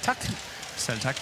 Tak. Selv tak.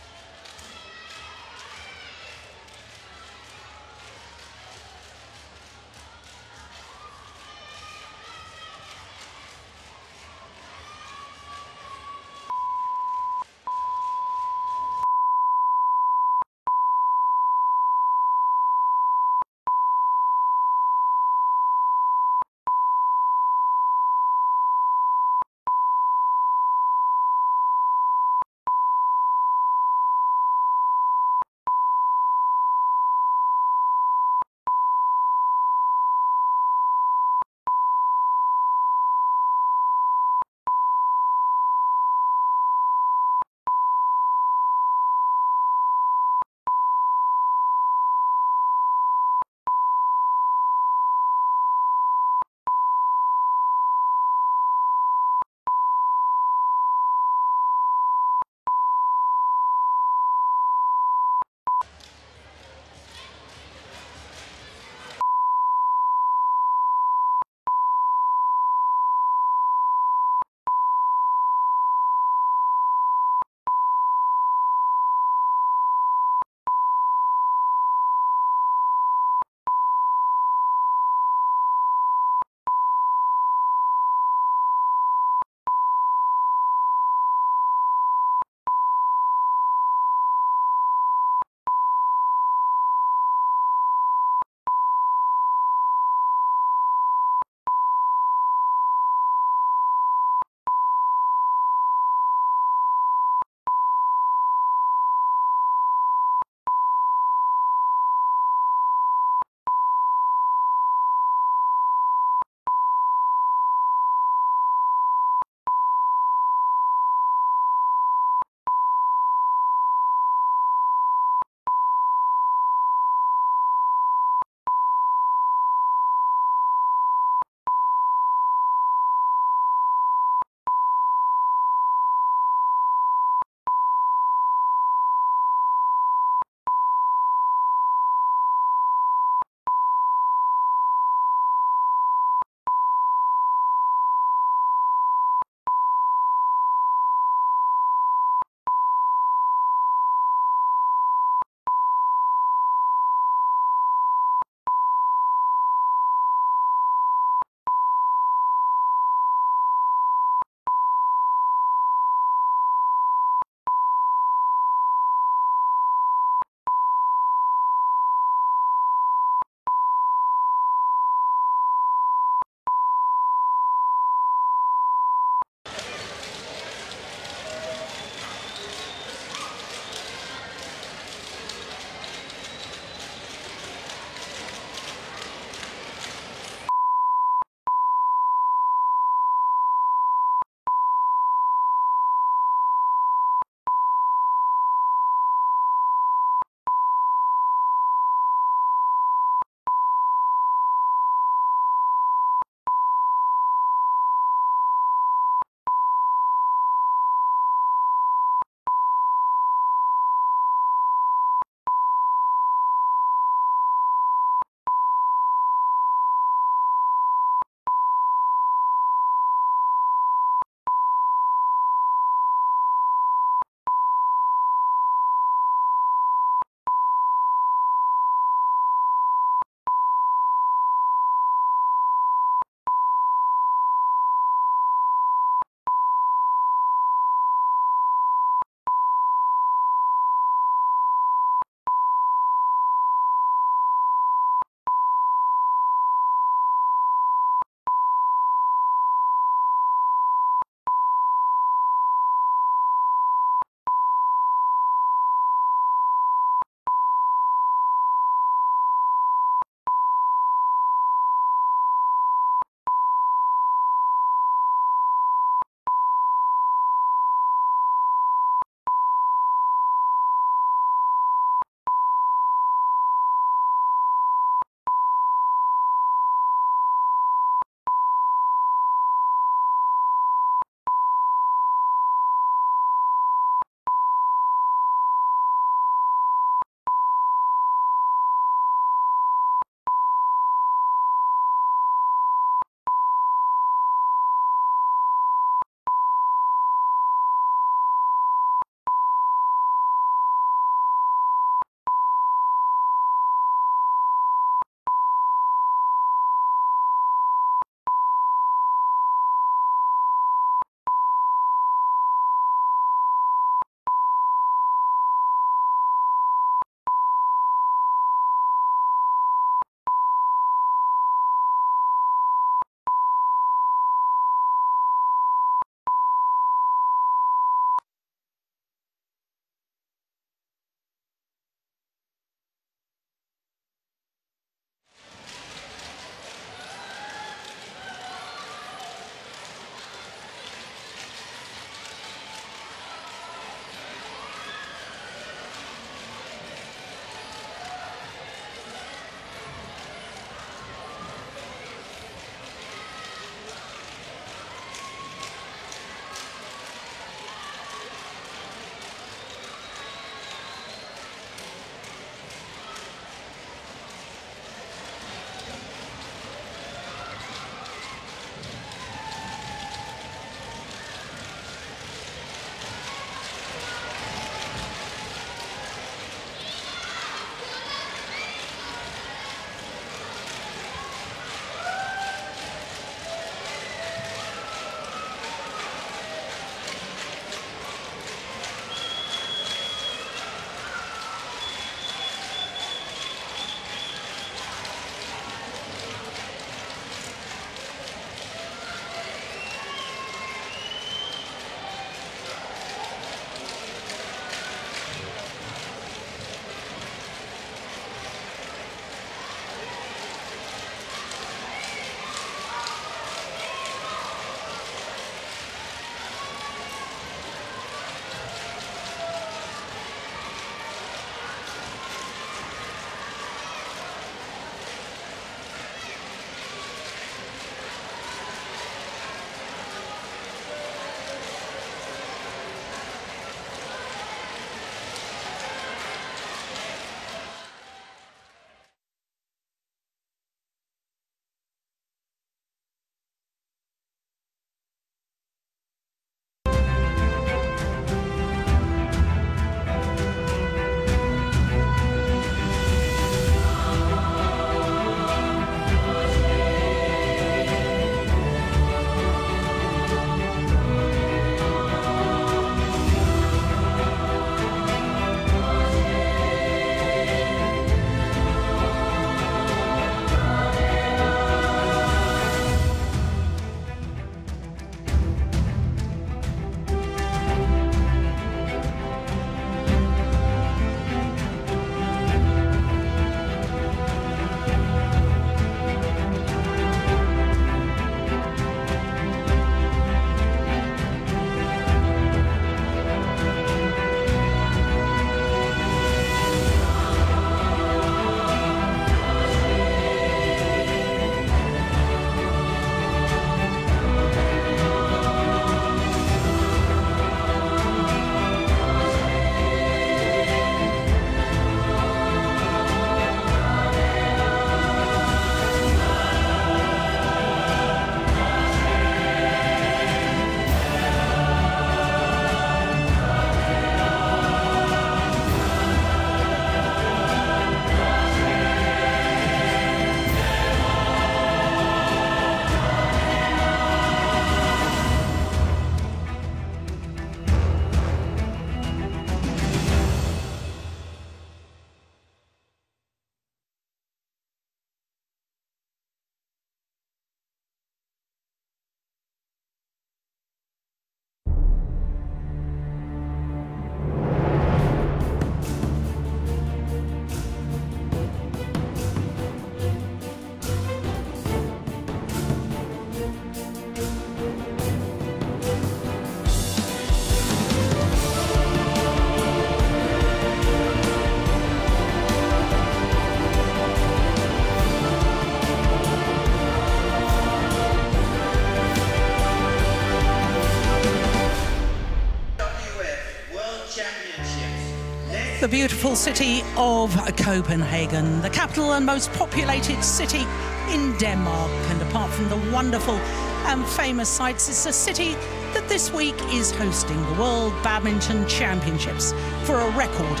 The beautiful city of Copenhagen, the capital and most populated city in Denmark. And apart from the wonderful and famous sights, it's a city that this week is hosting the World Badminton Championships for a record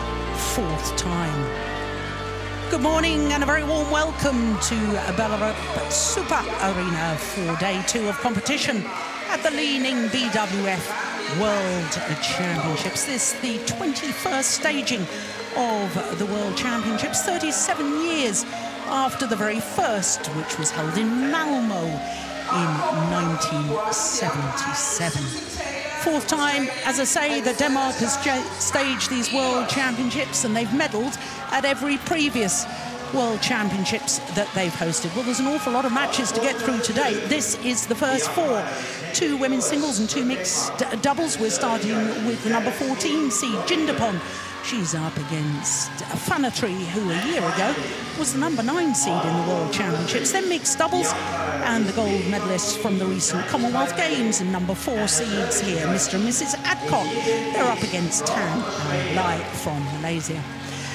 4th time. Good morning and a very warm welcome to BWF Super Arena for day 2 of competition at the leading BWF World Championships. This is the 21st staging of the World Championships, 37 years after the very first, which was held in Malmö in 1977. 4th time, as I say, that Denmark has staged these World Championships, and they've medalled at every previous World Championships that they've hosted. Well, there's an awful lot of matches to get through today. This is the first 4, 2 women's singles and 2 mixed doubles. We're starting with the number 14 seed, Jindapon. She's up against R32, who a year ago was the number 9 seed in the World Championships. Then mixed doubles, and the gold medalists from the recent Commonwealth Games and number 4 seeds here, Mr. and Mrs. Adcock. They're up against Tan and Lai from Malaysia.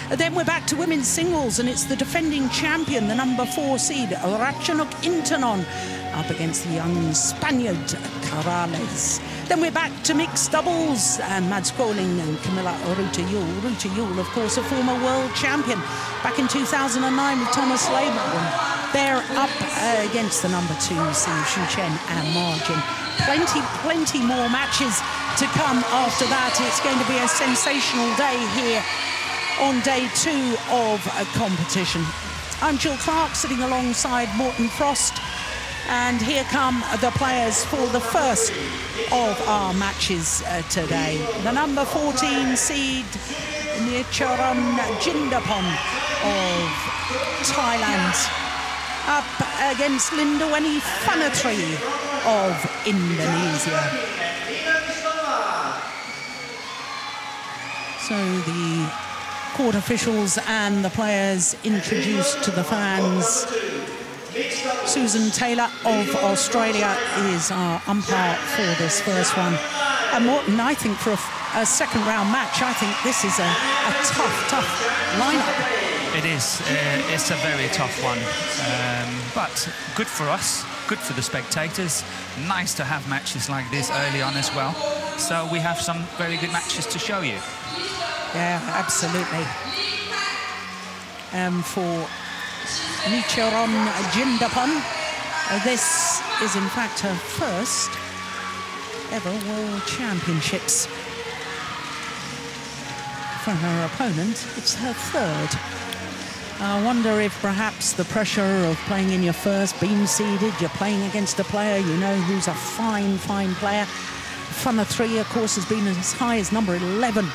Then we're back to women's singles, and it's the defending champion, the number 4 seed, Ratchanok Intanon, up against the young Spaniard, Corrales. Then we're back to mixed doubles, and Mads Koling and Camilla R32. R32, of course, a former world champion back in 2009 with Thomas Laban. They're up against the number 2 seed, Shu Chen and Margin. Plenty more matches to come after that. It's going to be a sensational day here on day 2 of a competition. I'm Jill Clark, sitting alongside Morten Frost, and here come the players for the first of our matches today. The number 14 seed, Nicharan Jindapon of Thailand, up against Lindaweni Fanatri of Indonesia. So the court officials and the players introduced to the fans. Susan Taylor of Australia is our umpire for this first one. And Morten, I think for a second round match, I think this is a tough lineup. It is. It's a very tough one. But good for us, good for the spectators. Nice to have matches like this early on as well. So we have some very good matches to show you. Yeah, absolutely. For Nicharan Jindapon, this is in fact her first ever World Championships. For her opponent, it's her 3rd. I wonder if perhaps the pressure of playing in your first, being seeded, you're playing against a player you know who's a fine player. Fanatri, of course, has been as high as number 11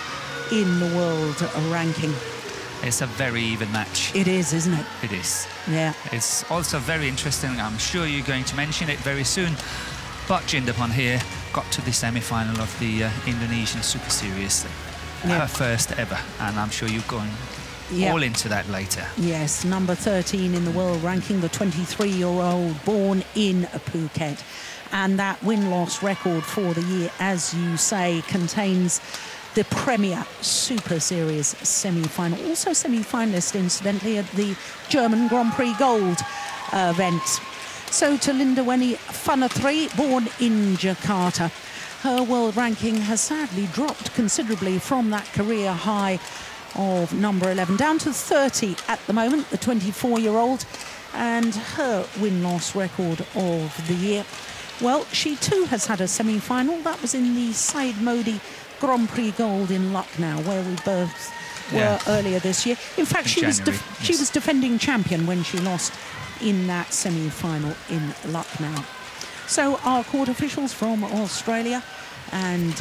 in the world ranking. It's a very even match. It is, isn't it? It is. Yeah. It's also very interesting. I'm sure you're going to mention it very soon. But Jindapon here got to the semi-final of the Indonesian Super Series. Her first ever. And I'm sure you're going all into that later. Yes, number 13 in the world ranking, the 23-year-old born in Phuket. And that win-loss record for the year, as you say, contains the Premier Super Series semi-final. Also semi-finalist, incidentally, at the German Grand Prix Gold event. So to Lindaweni Fanatri, born in Jakarta. Her world ranking has sadly dropped considerably from that career high of number 11 down to 30 at the moment, the 24-year-old. And her win-loss record of the year, well, she too has had a semi-final. That was in the Said Modi Grand Prix Gold in Lucknow, where we both were earlier this year. In fact, she was defending champion when she lost in that semi-final in Lucknow. So our court officials from Australia and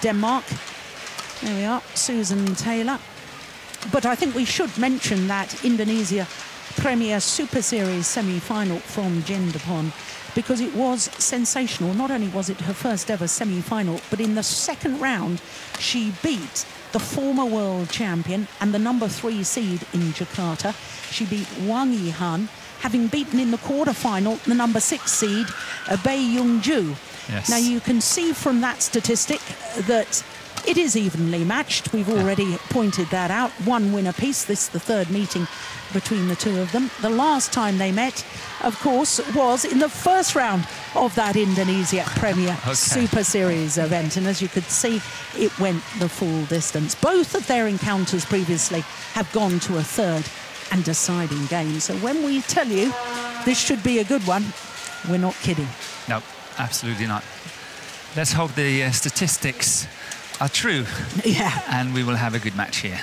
Denmark. There we are, Susan Taylor. But I think we should mention that Indonesia Premier Super Series semi-final from Jindapon, because it was sensational. Not only was it her first ever semi-final, but in the second round, she beat the former world champion and the number 3 seed in Jakarta. She beat Wang Yihan, having beaten in the quarterfinal the number 6 seed, Bae Young-ju. Yes. Now, you can see from that statistic that It is evenly matched. We've already pointed that out. One win apiece. This is the third meeting between the two of them. The last time they met, of course, was in the first round of that Indonesia Premier Super Series event. And as you could see, it went the full distance. Both of their encounters previously have gone to a third and deciding game. So when we tell you this should be a good one, we're not kidding. No, absolutely not. Let's hope the statistics are true. Yeah. And we will have a good match here.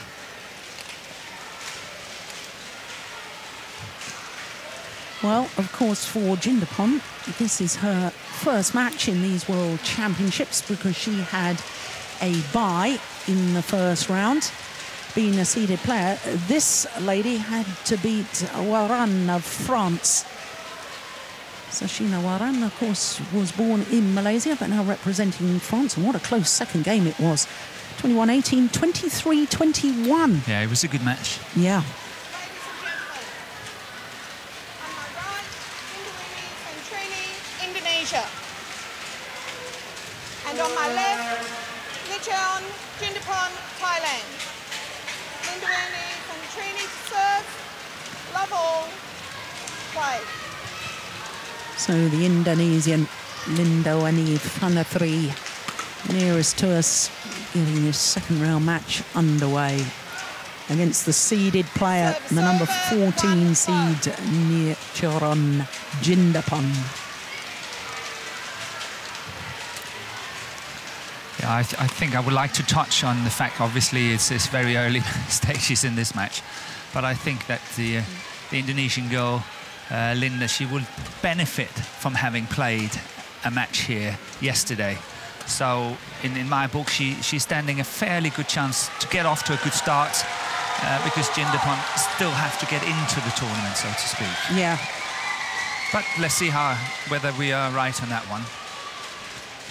Well, of course, for Jindapon, this is her first match in these World Championships because she had a bye in the first round. Being a seeded player, this lady had to beat Waran of France. Sashina Waran, of course, was born in Malaysia, but now representing France. And what a close second game it was. 21-18, 23-21. Yeah, it was a good match. Yeah. And on my left, Licheon, Jindapon, Thailand. Lindoani from training to serve, love all, play. So the Indonesian Lindoani Fanatri nearest to us, getting this second round match underway against the seeded player, the number 14 seed, Nichoron Jindapon. Yeah, I think I would like to touch on the fact, obviously, it's very early stages in this match, but I think that the Indonesian girl, Linda, she will benefit from having played a match here yesterday. So in my book, she's standing a fairly good chance to get off to a good start because Jindapon still have to get into the tournament, so to speak. Yeah. But let's see whether we are right on that one.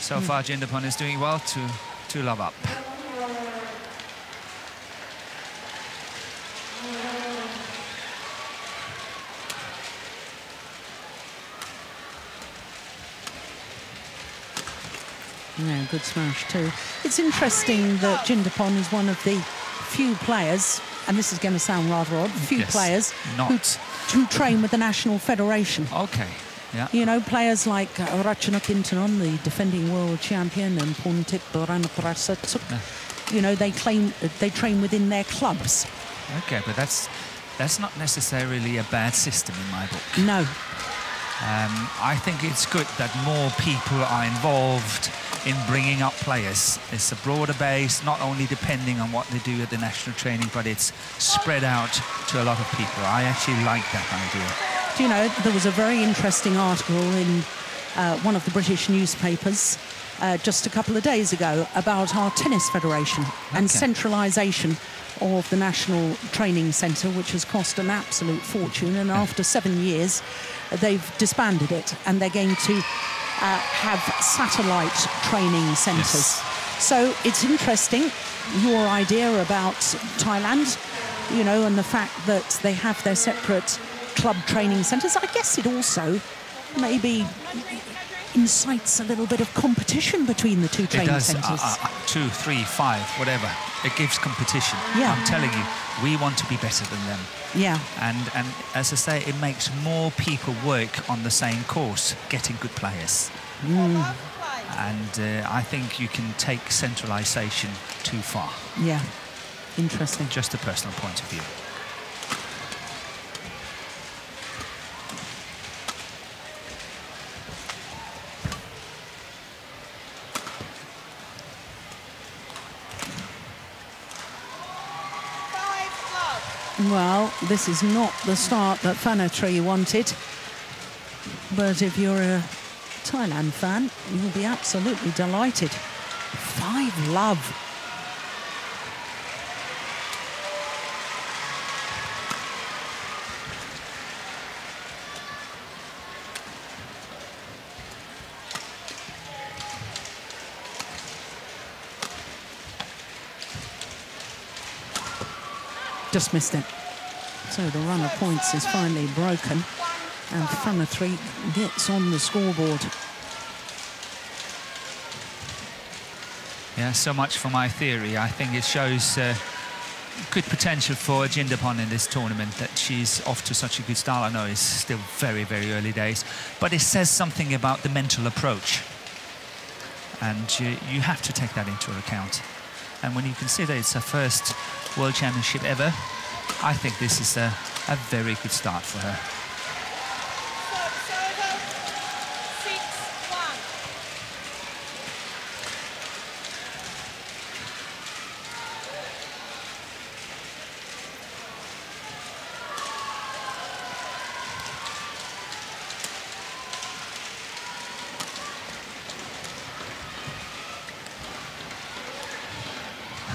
So far, Jindapon is doing well to love up. Yeah, good smash too. It's interesting that Jindapon is one of the few players, and this is going to sound rather odd, players who train with the National Federation. Okay. Yeah. You know, players like Rachana Kintanon, the defending world champion, and Puntit Boranaprasat, you know, they train within their clubs. Okay, but that's not necessarily a bad system in my book. No. I think it's good that more people are involved in bringing up players. It's a broader base, not only depending on what they do at the national training, but it's spread out to a lot of people. I actually like that idea. Do you know, there was a very interesting article in one of the British newspapers just a couple of days ago about our tennis federation and centralisation of the National Training Centre, which has cost an absolute fortune. And after 7 years, they've disbanded it, and they're going to have satellite training centres. So it's interesting, your idea about Thailand, you know, and the fact that they have their separate club training centres. I guess it also maybe incites a little bit of competition between the two training centres. 2, 3, 5, whatever. It gives competition. Yeah. I'm telling you, we want to be better than them. Yeah. And as I say, it makes more people work on the same course, getting good players. And I think you can take centralisation too far. Yeah. Interesting. Just a personal point of view. Well, this is not the start that Fanatri wanted, but if you're a Thailand fan, you'll be absolutely delighted. 5-love. Just missed it. So the run of points is finally broken, and Fanatri gets on the scoreboard. Yeah, so much for my theory. I think it shows good potential for Jindapan in this tournament, that she's off to such a good start. I know it's still very, very early days, but it says something about the mental approach. And you have to take that into account. And when you consider it's her first World Championship ever, I think this is a very good start for her.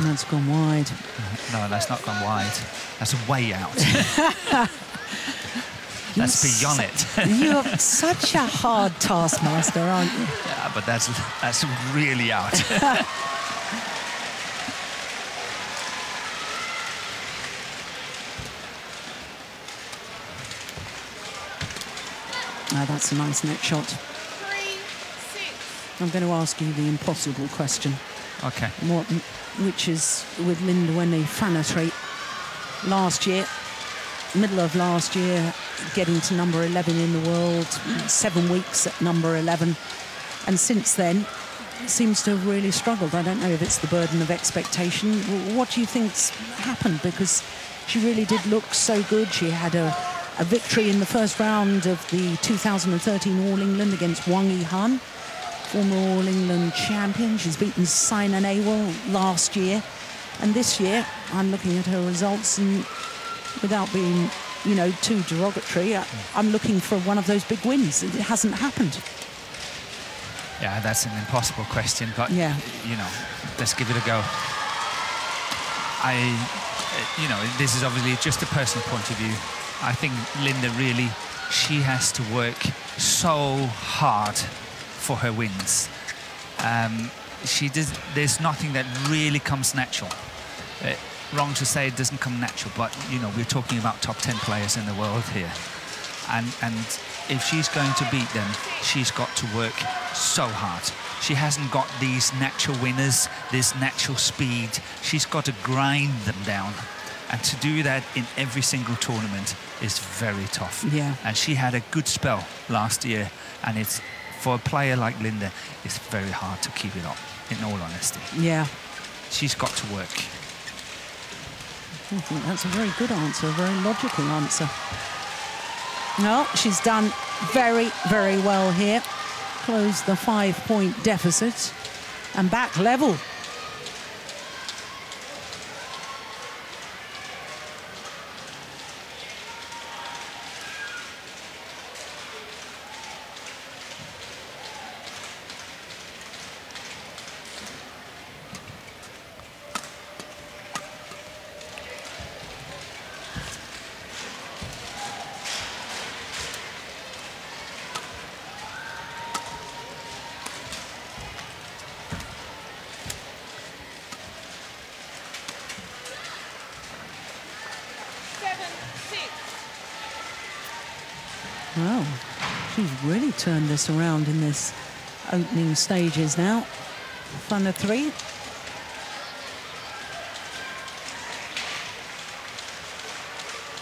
That's gone wide. No, that's not gone wide. That's way out. That's beyond it. You're such a hard taskmaster, aren't you? Yeah, but that's really out. No, that's a nice net shot. 3-6. I'm going to ask you the impossible question. Okay. Which is with Linda Fanatry last year, middle of last year, getting to number 11 in the world, 7 weeks at number 11, and since then seems to have really struggled. I don't know if it's the burden of expectation. What do you think's happened? Because she really did look so good. She had a victory in the first round of the 2013 All England against Wang Yihan, former All England champion. She's beaten Saina Nehwal last year. And this year, I'm looking at her results, and without being, you know, too derogatory, I'm looking for one of those big wins. It hasn't happened. Yeah, that's an impossible question, but, yeah, you know, let's give it a go. You know, this is obviously just a personal point of view. I think Linda really, she has to work so hard for her wins. There's nothing that really comes natural. Wrong to say it doesn't come natural, but you know, we're talking about top 10 players in the world here, and if she's going to beat them, she's got to work so hard. She hasn't got these natural winners, this natural speed. She's got to grind them down, and to do that in every single tournament is very tough. Yeah. And she had a good spell last year, and it's, for a player like Linda, it's very hard to keep it up, in all honesty. Yeah. She's got to work. I think that's a very good answer, a very logical answer. No, she's done very, very well here. Closed the 5-point deficit and back level. Well, she's really turned this around in this opening stages now. Final 3.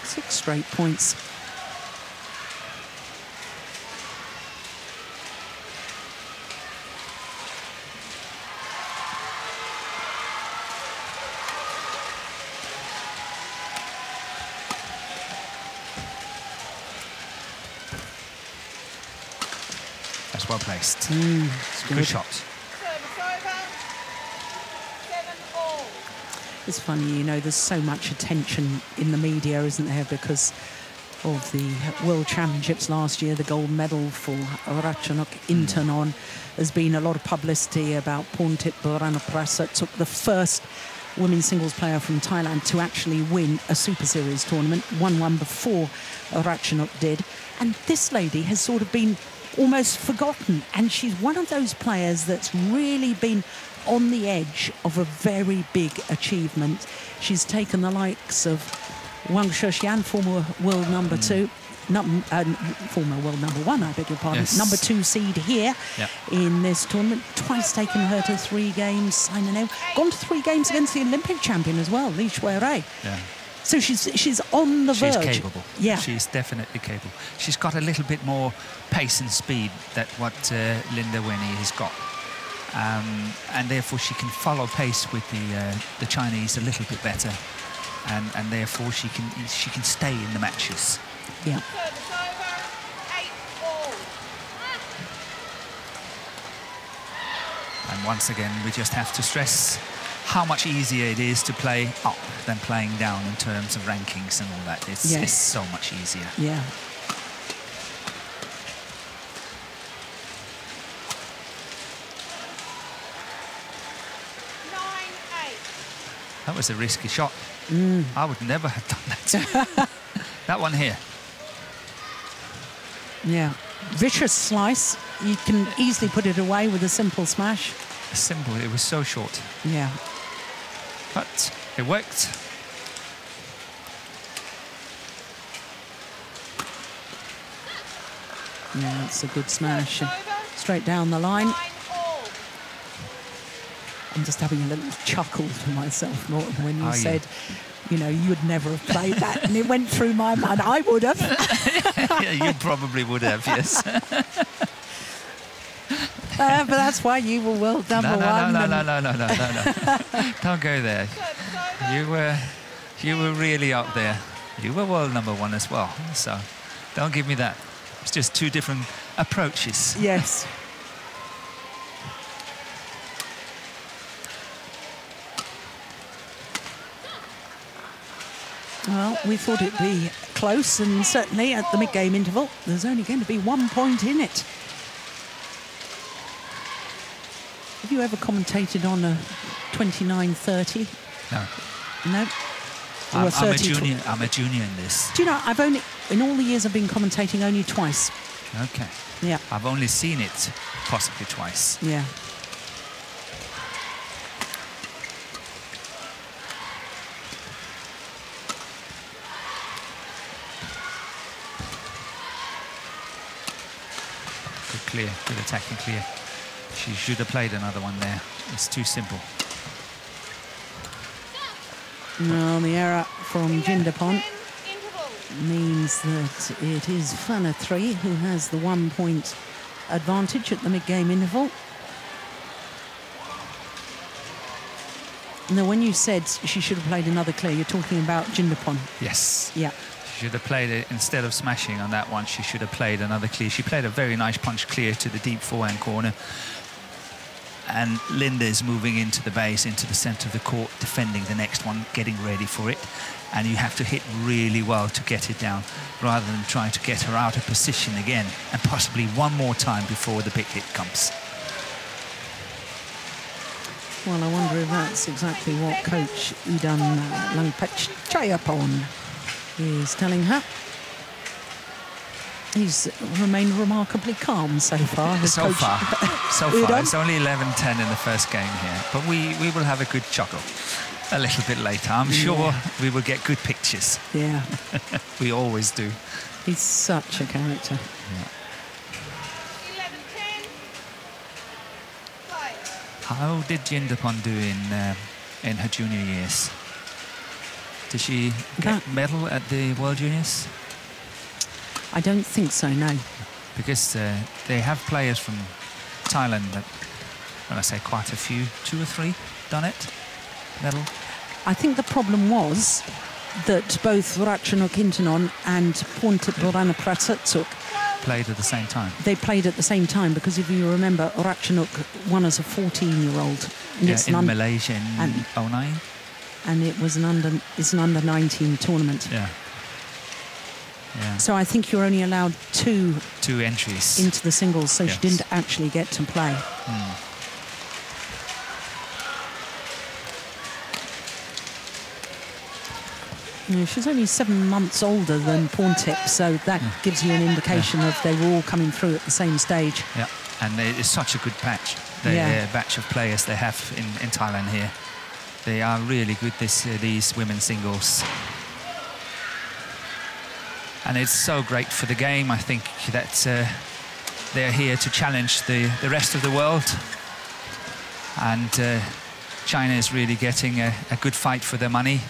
Six straight points. That's well placed. Good. Good shot. Service over. 7-all. It's funny, you know, there's so much attention in the media, isn't there, because of the World Championships last year, the gold medal for Ratchanok Intanon. There's been a lot of publicity about Porntip Buranaprasa, took the first women's singles player from Thailand to actually win a Super Series tournament, won one before Ratchanok did. And this lady has sort of been almost forgotten, and she's one of those players that's really been on the edge of a very big achievement. She's taken the likes of Wang Sheshan, former world number 2, former world #1, I beg your pardon, Yes. #2 seed here Yep. in this tournament. Twice taken her to 3 games. I don't know. Gone to 3 games against the Olympic champion as well, Li Shuirui. Yeah. So she's on the verge. She's capable. Yeah. She's definitely capable. She's got a little bit more pace and speed than what Linda Wenyi has got. And therefore she can follow pace with the Chinese a little bit better. And therefore she can stay in the matches. Yeah. Service over, 8-all. And once again, we just have to stress how much easier it is to play up than playing down in terms of rankings and all that. It's so much easier. Yeah. That was a risky shot. I would never have done that. That one here. Yeah. Vicious slice. You can easily put it away with a simple smash. Simple, it was so short. Yeah. But it worked. Yeah, it's a good smash. Straight down the line. 9-all. I'm just having a little chuckle to myself, Morton, when you Are you? said, you know, you would never have played that. And it went through my mind. I would have. Yeah, you probably would have, yes. But that's why you were world #1. No. Don't go there. You were really up there. You were world #1 as well. So don't give me that. It's just 2 different approaches. Yes. Well, we thought it'd be close, and certainly at the mid-game interval, there's only going to be 1 point in it. Have you ever commentated on a 29-30? No. No? Or I'm a 30 junior. I'm a junior in this. Do you know, I've only, in all the years I've been commentating, only twice. Okay. Yeah. I've only seen it possibly twice. Yeah. Good clear, good attacking clear. She should have played another one there. It's too simple. Well, the error from Jindapon 10 interval. means that it is R32 who has the 1 point advantage at the mid-game interval. Now, when you said she should have played another clear, you're talking about Jindapon. Yes. Yeah. She should have played it, instead of smashing on that one, she should have played another clear. She played a very nice punch clear to the deep forehand corner. And Linda is moving into the base, into the centre of the court, defending the next one, getting ready for it. And you have to hit really well to get it down, rather than trying to get her out of position again, and possibly one more time before the big hit comes. Well, I wonder if that's exactly what Coach Idan Langpachayapon is telling her. He's remained remarkably calm so far. So far. It's only 11-10 in the first game here, but we will have a good chuckle a little bit later. I'm sure we will get good pictures. Yeah. We always do. He's such a character. Yeah. 11-10. Play. How did Jindapon do in her junior years? Did she get medal at the World Juniors? I don't think so, no. Because they have players from Thailand that, well, I say quite a few, 2 or 3 done it, medal. I think the problem was that both Ratchanok Intanon and Pontip Borana Pratatsuk Played at the same time. they played at the same time, because if you remember, Ratchanok won as a 14-year-old. Yeah, in Malaysia in 09. And it's an under-19 tournament. Yeah. Yeah. So I think you're only allowed 2 entries into the singles, so Yes. she didn't actually get to play. You know, she's only 7 months older than Pontip, so that gives you an indication of they were all coming through at the same stage. Yeah, and it's such a good batch. The batch of players they have in Thailand here. They are really good, these women's singles. And it's so great for the game. I think that they're here to challenge the rest of the world. And China is really getting a good fight for their money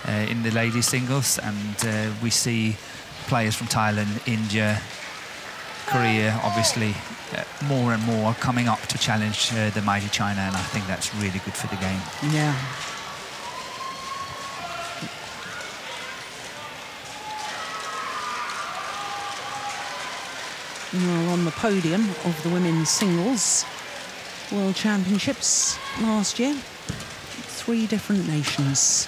in the ladies singles. And we see players from Thailand, India, Korea, obviously, more and more coming up to challenge the mighty China. And I think that's really good for the game. Yeah. Well, on the podium of the women's singles World Championships last year, 3 different nations.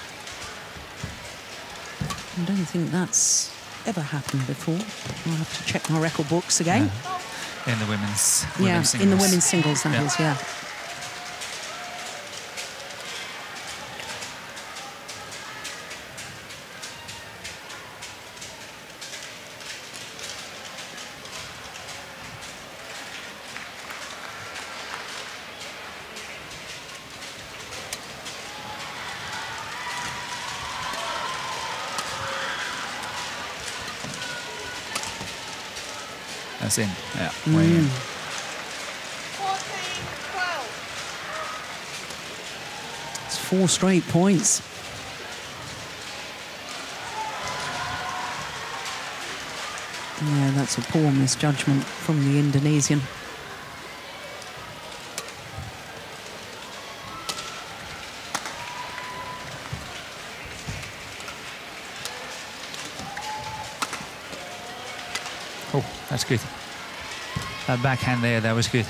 I don't think that's ever happened before. I'll have to check my record books again. In the women's singles. In the women's singles, that is, yeah. That's in, yeah, way in. 14-12. It's 4 straight points. Yeah, that's a poor misjudgment from the Indonesian. Oh, that's good. That backhand there, that was good.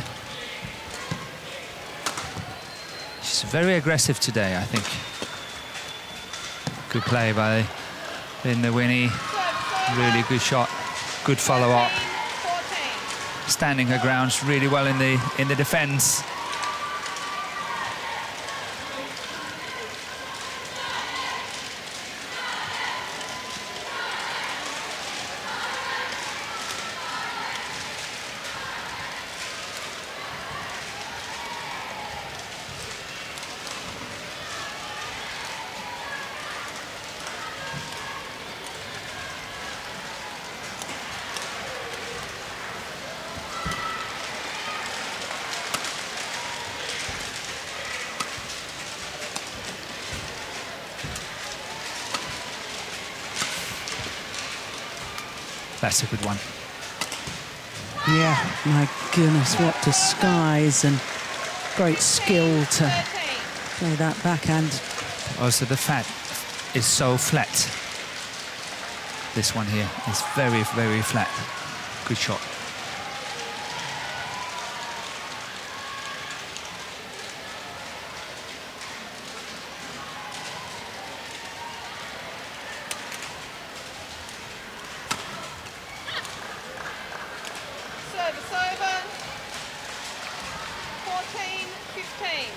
She's very aggressive today, I think. Good play by Linda Winnie. Really good shot. Good follow-up. Standing her grounds really well in the defence. That's a good one. Yeah, my goodness, what disguise and great skill to play that backhand. Also, the fat is so flat. This one here is very, very flat. Good shot. Service over. 14-15.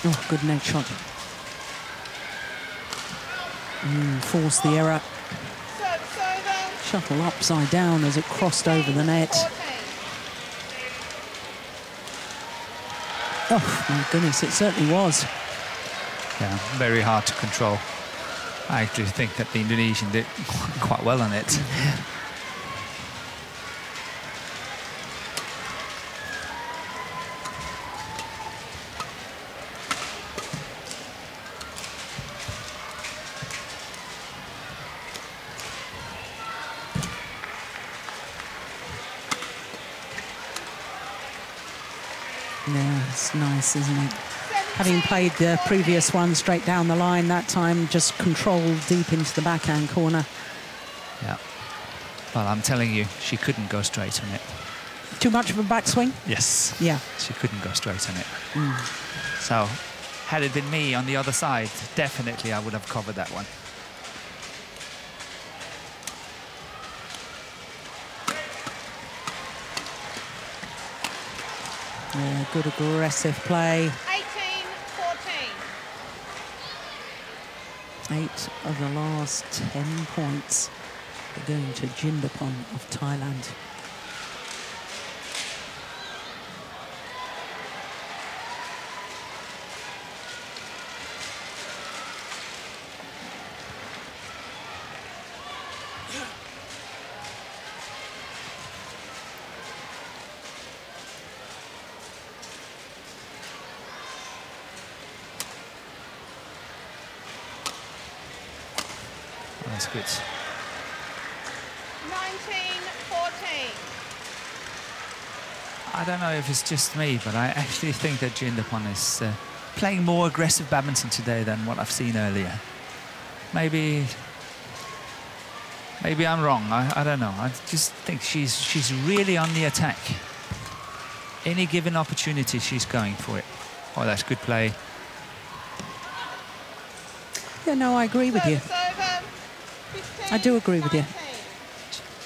Oh, good net shot. Forced the error. Service over. Shuttle upside down as it crossed over the net. 14. Oh, my goodness, it certainly was. Yeah, very hard to control. I actually think that the Indonesian did quite well on it. Yeah, it's nice, isn't it? Having played the previous one straight down the line, that time just controlled deep into the backhand corner. Yeah. Well, I'm telling you, she couldn't go straight on it. Too much of a backswing? Yes. Yeah. She couldn't go straight on it. So, had it been me on the other side, definitely I would have covered that one. Yeah, good aggressive play. 18-14. 8 of the last 10 points are going to Jindapon of Thailand. That's good. 19-14. I don't know if it's just me, but I actually think that Jindapon is playing more aggressive badminton today than what I've seen earlier. Maybe I'm wrong. I don't know. I just think she's really on the attack. Any given opportunity, she's going for it. Oh, that's good play. Yeah, no, I agree with you. I do agree with you.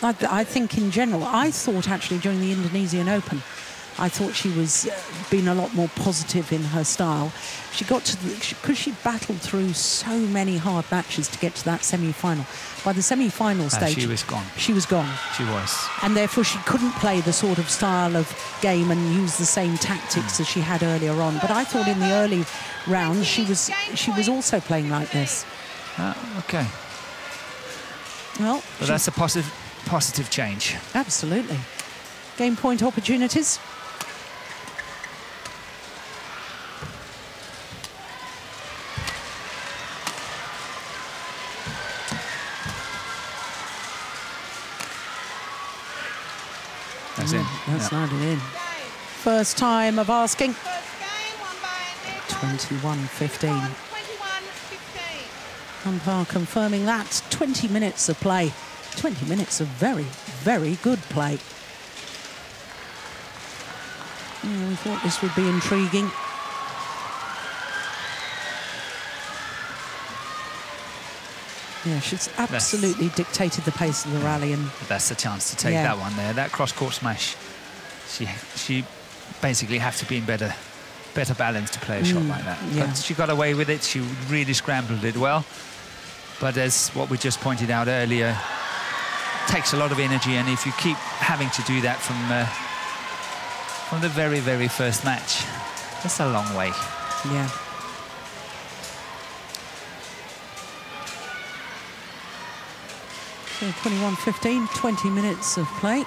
I think in general, I thought actually during the Indonesian Open, I thought she was being a lot more positive in her style. She got to because she battled through so many hard matches to get to that semi-final. By the semi-final stage, she was gone. She was gone. She was. And therefore she couldn't play the sort of style of game and use the same tactics as she had earlier on. But I thought in the early rounds she was also playing like this. Okay. Well, but that's a positive change. Absolutely. Game point opportunities. That's in. That's not in. First time of asking. 21-15. Umpire confirming that. 20 minutes of play. 20 minutes of very, very good play. We thought this would be intriguing. Yeah, she's absolutely dictated the pace of the rally, and that's the chance to take that one there. That cross-court smash. She basically have to be in better balance to play a shot like that. Yeah. But she got away with it. She really scrambled it well. But as what we just pointed out earlier, takes a lot of energy, and if you keep having to do that from the very, very first match, that's a long way. Yeah. So 21-15, 20 minutes of play.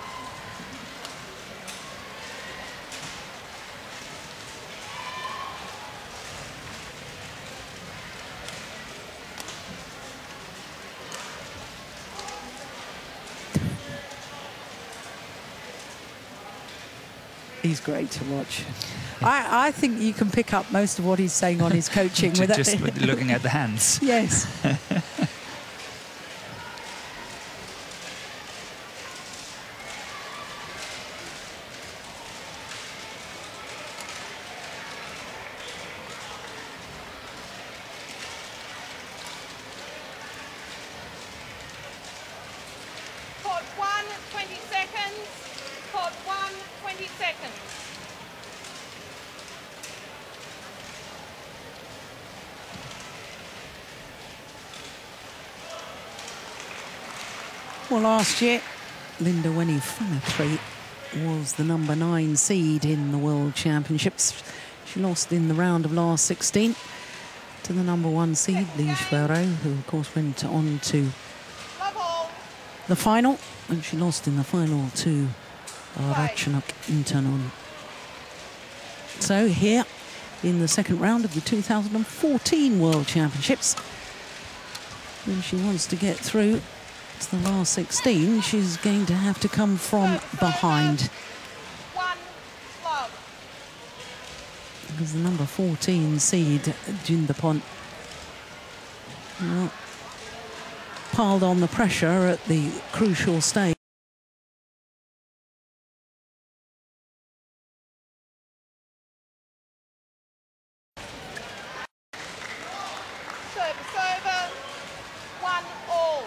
He's great to watch. I think you can pick up most of what he's saying on his coaching with just looking at the hands. Yes. Court 1, 20 seconds. Court 1, 20 seconds. Well, last year, Linda Wenifanatri was the number 9 seed in the World Championships. She lost in the round of last 16 to the number 1 seed, Lee Schwero, who of course went on to the final, and she lost in the final to Ratchanok Intanon. So here in the second round of the 2014 World Championships, when she wants to get through to the last 16, she's going to have to come from behind. Because the number 14 seed, Jindapon, well, piled on the pressure at the crucial stage. Service over. 1-all.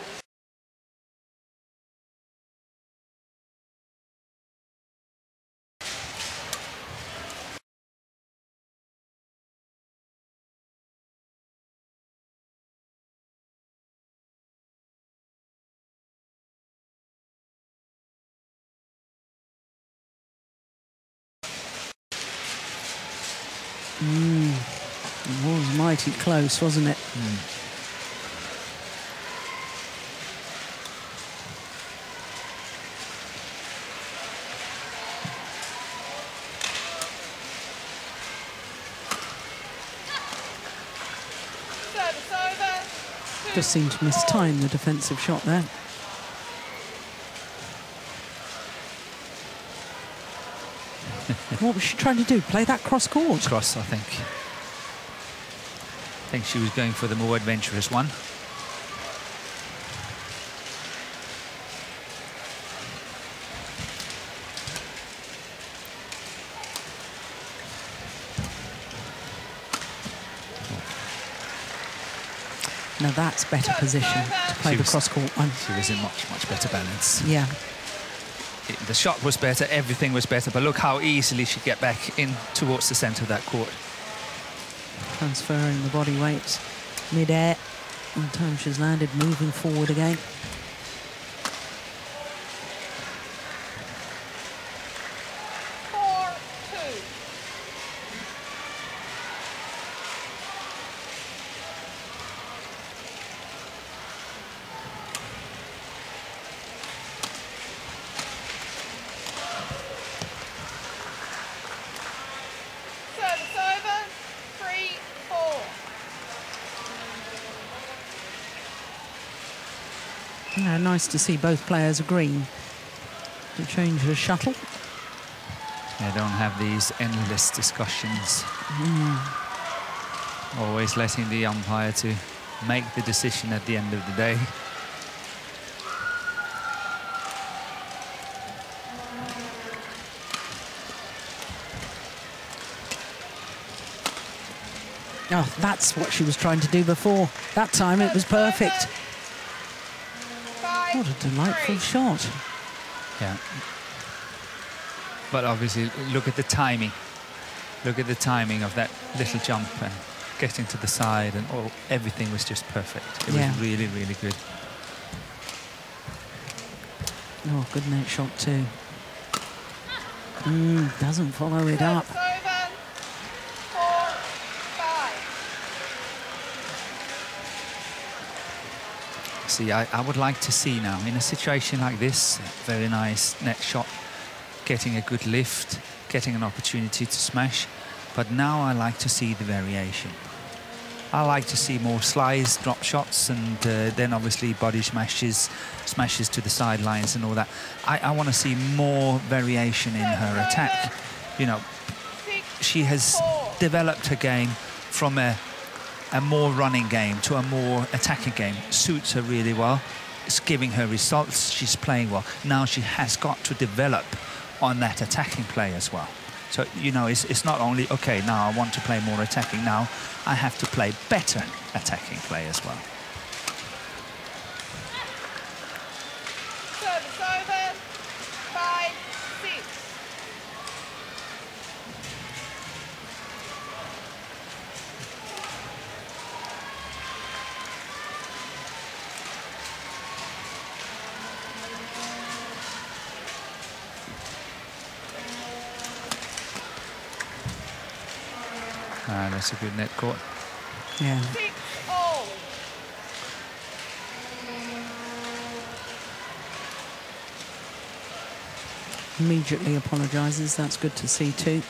It was mighty close, wasn't it? Service over. Just seemed to mistime the defensive shot there. What was she trying to do? Play that cross court? Cross, I think. I think she was going for the more adventurous one. Now that's better position to play the cross court one. She was in much, much better balance. Yeah. The shot was better, everything was better, but look how easily she get back in towards the centre of that court. Transferring the body weight mid-air. By the time she's landed, moving forward again. Yeah, nice to see both players agreeing to change the shuttle. They don't have these endless discussions. Always letting the umpire to make the decision at the end of the day. Oh, that's what she was trying to do before. That time it was perfect. What a delightful shot. Yeah. But obviously, look at the timing. Look at the timing of that little jump and getting to the side, and everything was just perfect. It was really, really good. Oh, good net shot too. Doesn't follow it up. See, I would like to see now, in a situation like this, very nice net shot, getting a good lift, getting an opportunity to smash, but now I like to see the variation. I like to see more slice, drop shots, and then obviously body smashes to the sidelines and all that. I want to see more variation in her attack. You know, she has developed her game from a more running game to a more attacking game. Suits her really well. It's giving her results. She's playing well. Now she has got to develop on that attacking play as well. So, you know, it's not only, okay, now I want to play more attacking. Now I have to play better attacking play as well. Service over. 5-6. That's a good net court. Yeah. 6-all. Immediately apologises. That's good to see too.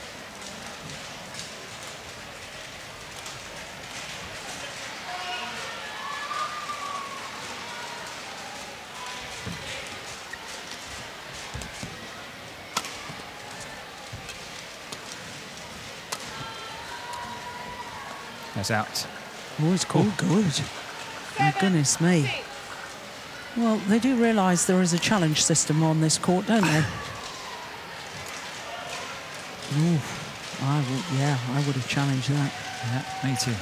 That's out. Oh, it's called good. My goodness me. Well, they do realise there is a challenge system on this court, don't they? Ooh, I would have challenged that. Yeah, me too.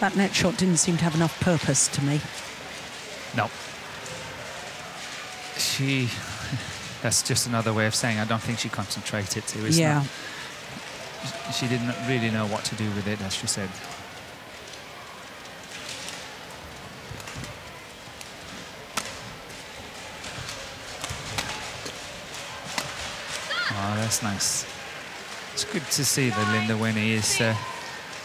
That net shot didn't seem to have enough purpose to me. No, that's just another way of saying I don't think she concentrated too. It's Yeah. not, she didn't really know what to do with it, as she said. Oh, that's nice. It's good to see that Linda Winnie is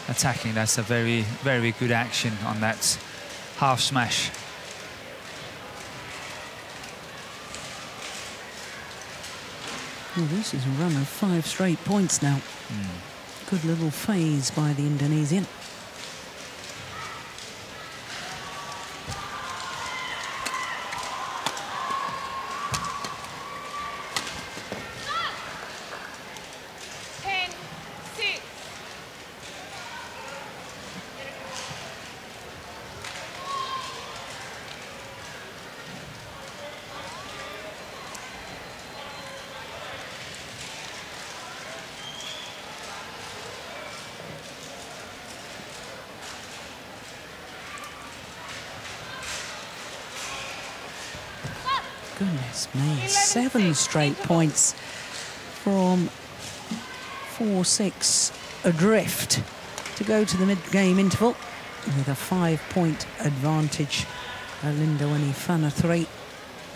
attacking. That's a very, very good action on that half smash. Well, this is a run of 5 straight points now. Good little phase by the Indonesian. Goodness me, 7 straight points from 4-6 adrift to go to the mid-game interval with a 5-point advantage. Linda Winnie Fana 3.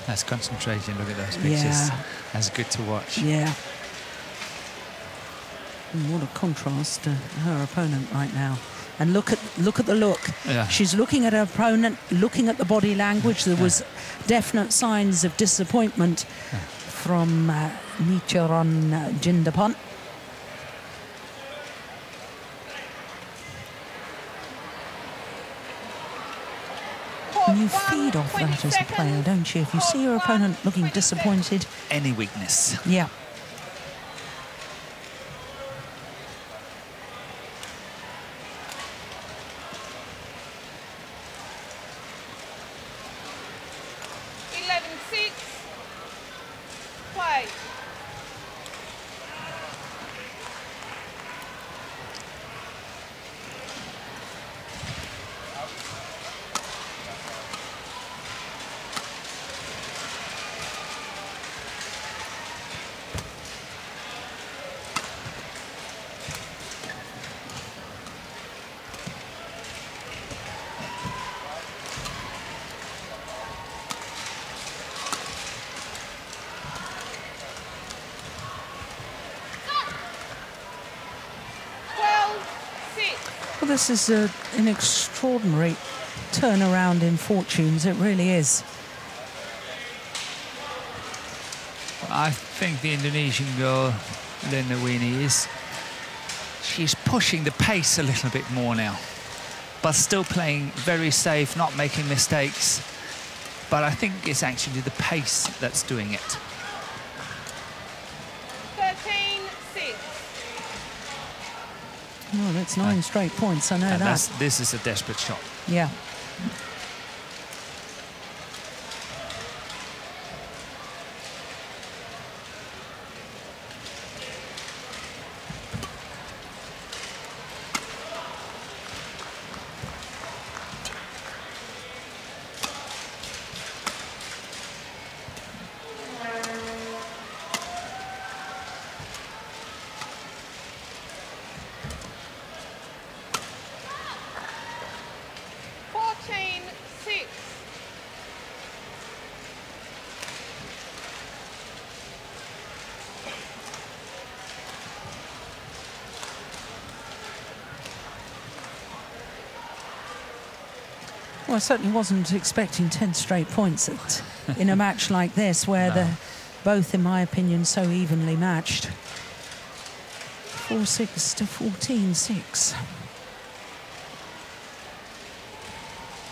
That's concentrating. Look at those pictures. Yeah. That's good to watch. Yeah. And what a contrast to her opponent right now. And look at the look. Yeah. She's looking at her opponent, looking at the body language. There was definite signs of disappointment from Nicharan Jindapan. And you feed off that as a player, don't you? If you see your opponent looking disappointed. Any weakness. Yeah. Well, this is an extraordinary turnaround in fortunes. It really is. I think the Indonesian girl, Linda Winnie, she's pushing the pace a little bit more now, but still playing very safe, not making mistakes. But I think it's actually the pace that's doing it. 13-6. Well, that's 9 straight points, I know And that. this is a desperate shot. Yeah. Well, I certainly wasn't expecting 10 straight points in a match like this, where they're both, in my opinion, so evenly matched. 4-6 to 14-6.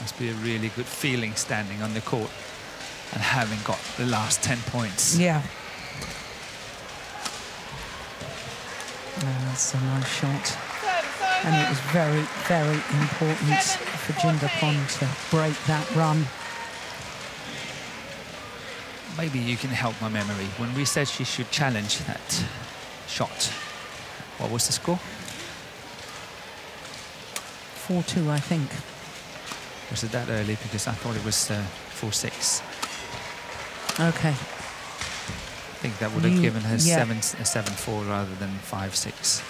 Must be a really good feeling standing on the court and having got the last 10 points. Yeah. That's a nice shot. And it was very, very important for Jindapan to break that run. Maybe you can help my memory. When we said she should challenge that shot, what was the score? 4-2, I think. Was it that early? Because I thought it was 4-6. Okay. I think that would have given her 7-4 rather than 5-6.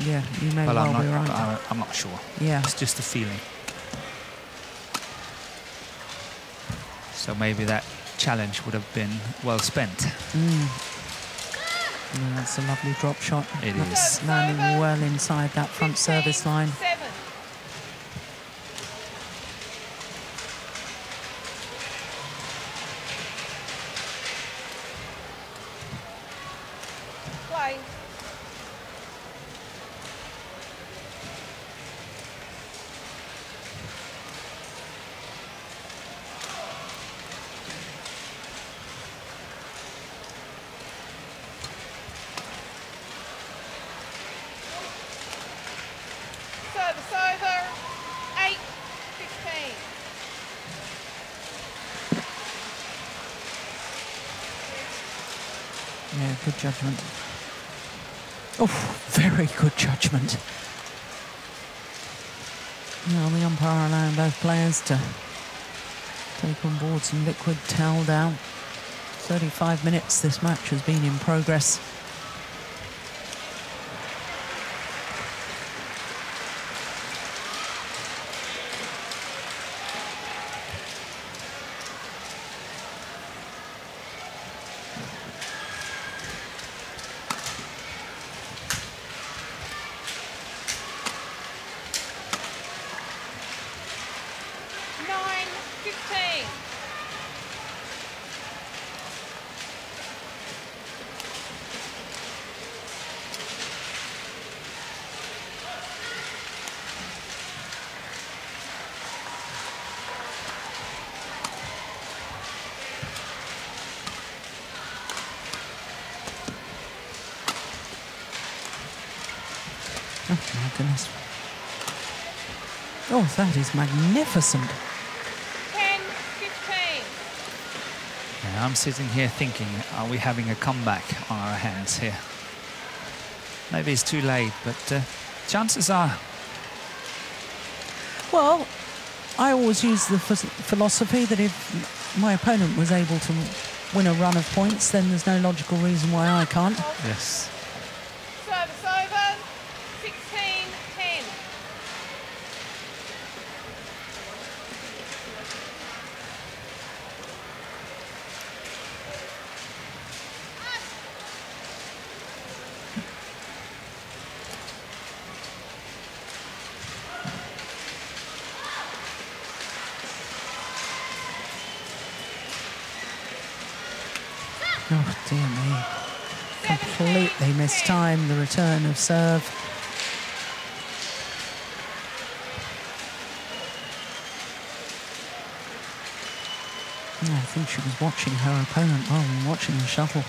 Yeah, you may well be right. I'm not sure. Yeah. It's just a feeling. So maybe that challenge would have been well spent. Yeah, that's a lovely drop shot. It that's is. landing well inside that front service line. 7. Play. Service over. 8-15. Yeah, good judgment. Oh, very good judgment. Now the umpire allowing both players to take on board some liquid towel down. 35 minutes this match has been in progress. Oh my goodness. Oh, that is magnificent. 10-15. Yeah, I'm sitting here thinking, are we having a comeback on our hands here? Maybe it's too late, but chances are. Well, I always use the philosophy that if my opponent was able to win a run of points, then there's no logical reason why I can't. Yes. Service over. 16-10. Oh, dear me. Completely mistimed the return of serve. Yeah, I think she was watching her opponent rather than watching the shuttle.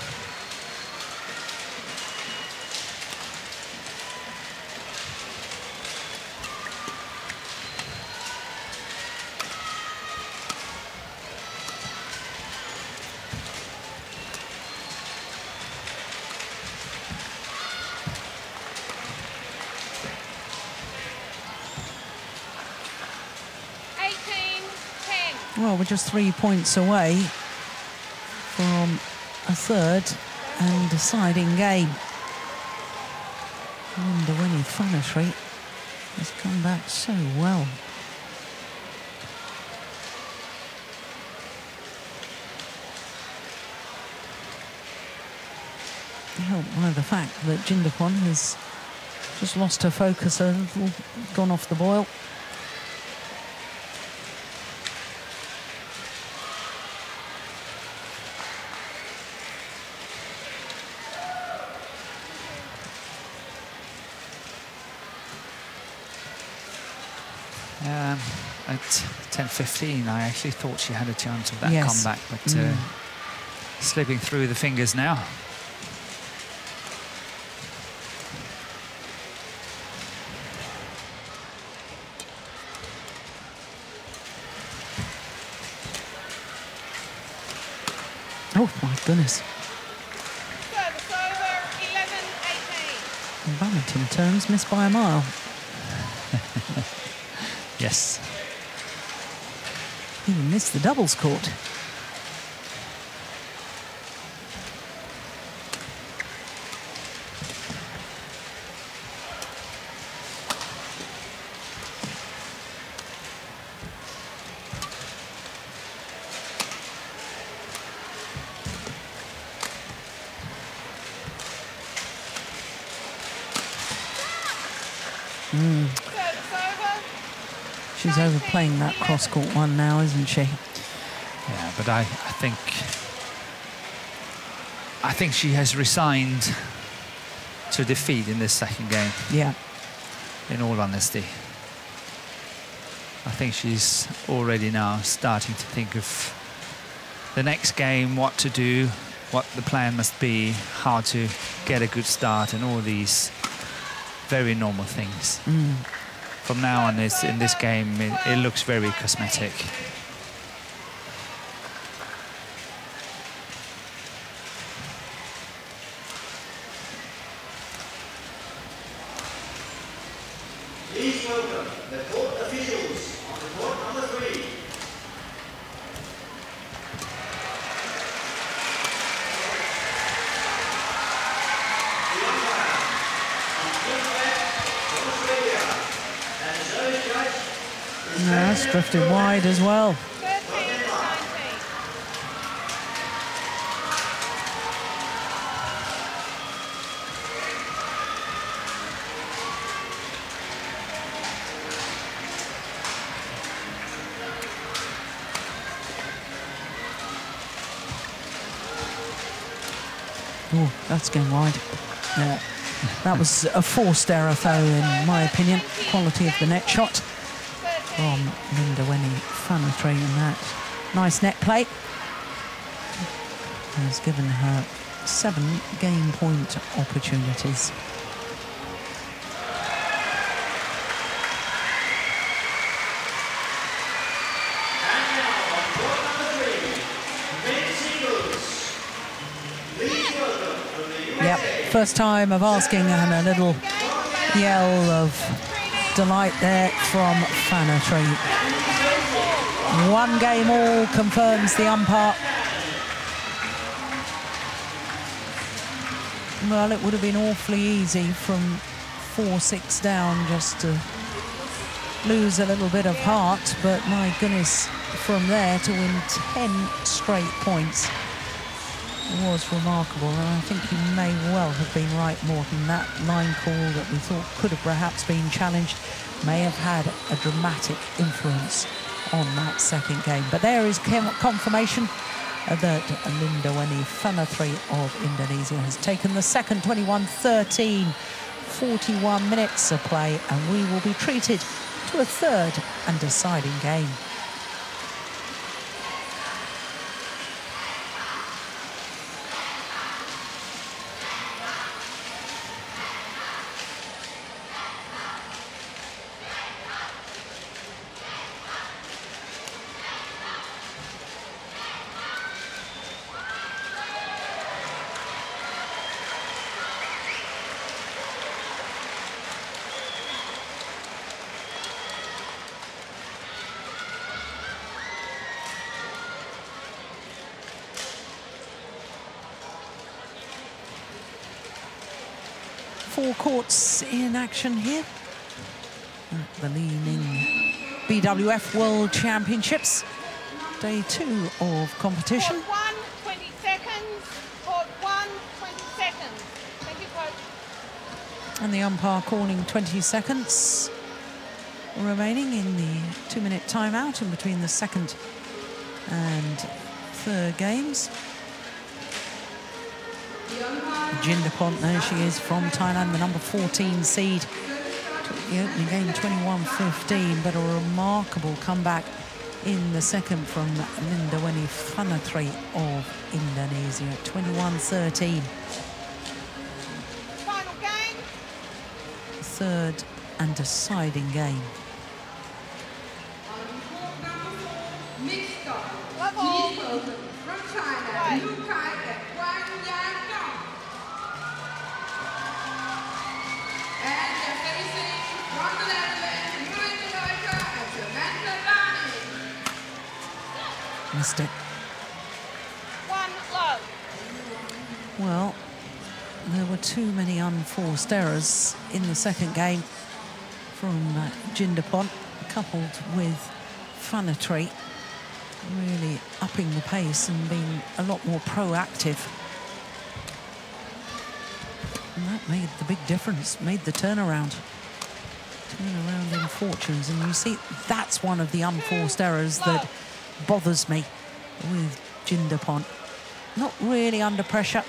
Well, we're just 3 points away from a third and deciding game. Linda Winnie Funnertree has come back so well. Helped by the fact that Jindapon has just lost her focus a little, gone off the boil. At 10-15, I actually thought she had a chance of that comeback, but slipping through the fingers now. Oh my goodness. Service over. 11-18. In badminton terms, missed by a mile. Yes. Even missed the doubles court. She's overplaying that cross-court one now, isn't she? Yeah, but I think she has resigned to defeat in this second game. Yeah. In all honesty. I think she's already now starting to think of the next game, what to do, what the plan must be, how to get a good start, and all these very normal things. From now on, in this game, it looks very cosmetic. Please welcome the court officials on the court number 3. The umpire from Australia and the service judge. No, that's drifted wide as well. 13-19. Oh, that's going wide. Yeah. That was a forced error, though, in my opinion. Quality of the net shot from Linda Fanatry, and that nice net play has given her 7 game point opportunities. Yep, first time of asking, and a little yell of delight there from Fanatry. 1 game all confirms the umpire. Well, it would have been awfully easy from 4-6 down just to lose a little bit of heart, but my goodness, from there to win 10 straight points was remarkable, and I think he may well have been right, Morten. That line call that we thought could have perhaps been challenged may have had a dramatic influence on that second game. But there is confirmation that Linda Fanatry of Indonesia has taken the second, 21-13, 41 minutes of play, and we will be treated to a third and deciding game. Four courts in action here at the leaning BWF World Championships. Day 2 of competition. Court 1, 20 seconds. Court 1, 20 seconds. Thank you, coach. And the umpire calling 20 seconds remaining in the 2-minute timeout in between the second and third games. Jindapont, there she is, from Thailand, the number 14 seed. Took the opening game 21-15, but a remarkable comeback in the second from Linda Fanatry of Indonesia, 21-13. Final game. Third and deciding game. Mixed up. Love all. From China, Right. Lu Kai and Wang Yangdong. And they're facing from the Netherlands, Malaysia and Samantha Lani. Missed it. 1 love. Well, there were too many unforced errors in the second game from Jindapont, coupled with Fanatry really upping the pace and being a lot more proactive. And that made the big difference, made the turnaround. Turn around in fortunes, and you see that's one of the unforced errors that bothers me with Jindapon. Not really under pressure.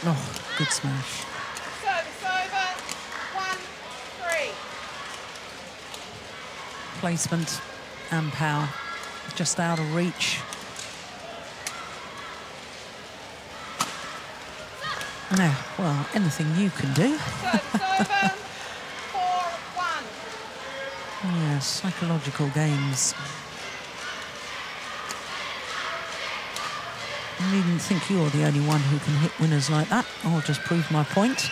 Oh, good smash. Service over, 1-3. Placement and power just out of reach. No, well, anything you can do. Service over, 4-1. Yeah, psychological games. I needn't think you're the only one who can hit winners like that. I'll just prove my point.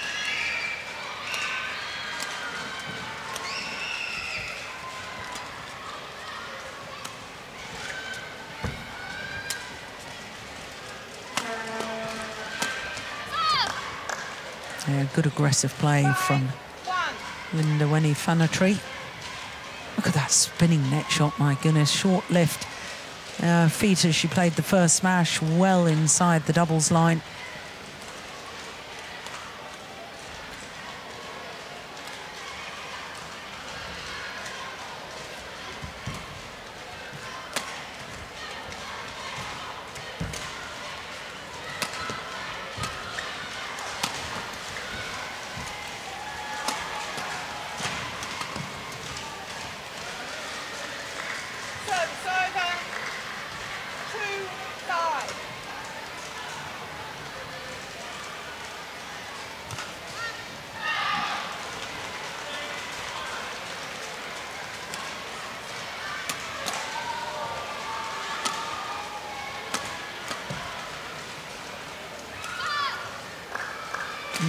Yeah, good aggressive play from Linda Fanatry. Look at that spinning net shot, my goodness, short lift. Feet as she played the first smash well inside the doubles line.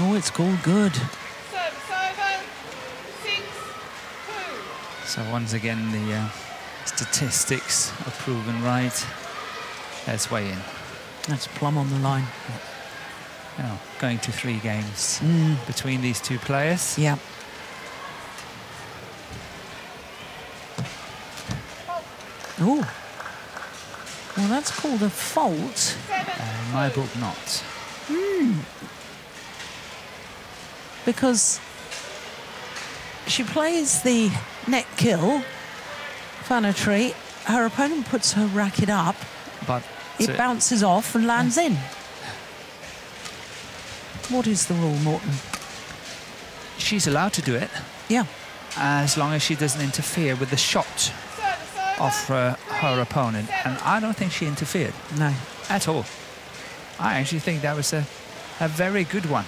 Oh, it's called good. Service over, 6-2. So once again, the statistics are proven right. Let's weigh in. That's plumb on the line. Now, going to 3 games between these two players. Yeah. Oh. Well, that's called a fault. In my book, not. Because she plays the net kill, Fanatry. Her opponent puts her racket up, but it bounces off and lands in. What is the rule, Morton? She's allowed to do it. Yeah. As long as she doesn't interfere with the shot of her opponent. And I don't think she interfered. No. At all. I actually think that was a very good one.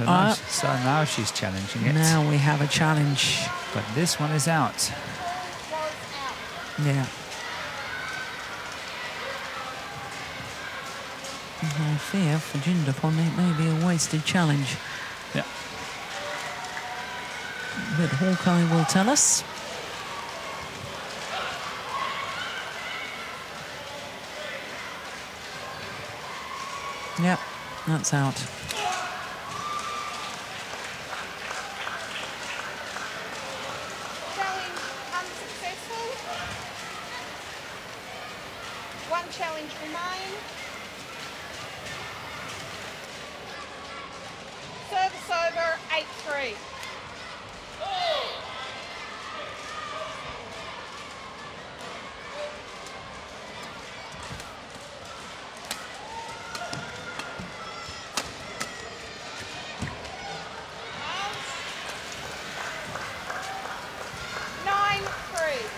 Out. So now she's challenging it. Now we have a challenge. But this one is out. Yeah. I fear for Jindapon it may be a wasted challenge. Yeah. But Hawkeye will tell us. Yep, that's out. Challenge unsuccessful. 1 challenge remain. Service over, 8-3.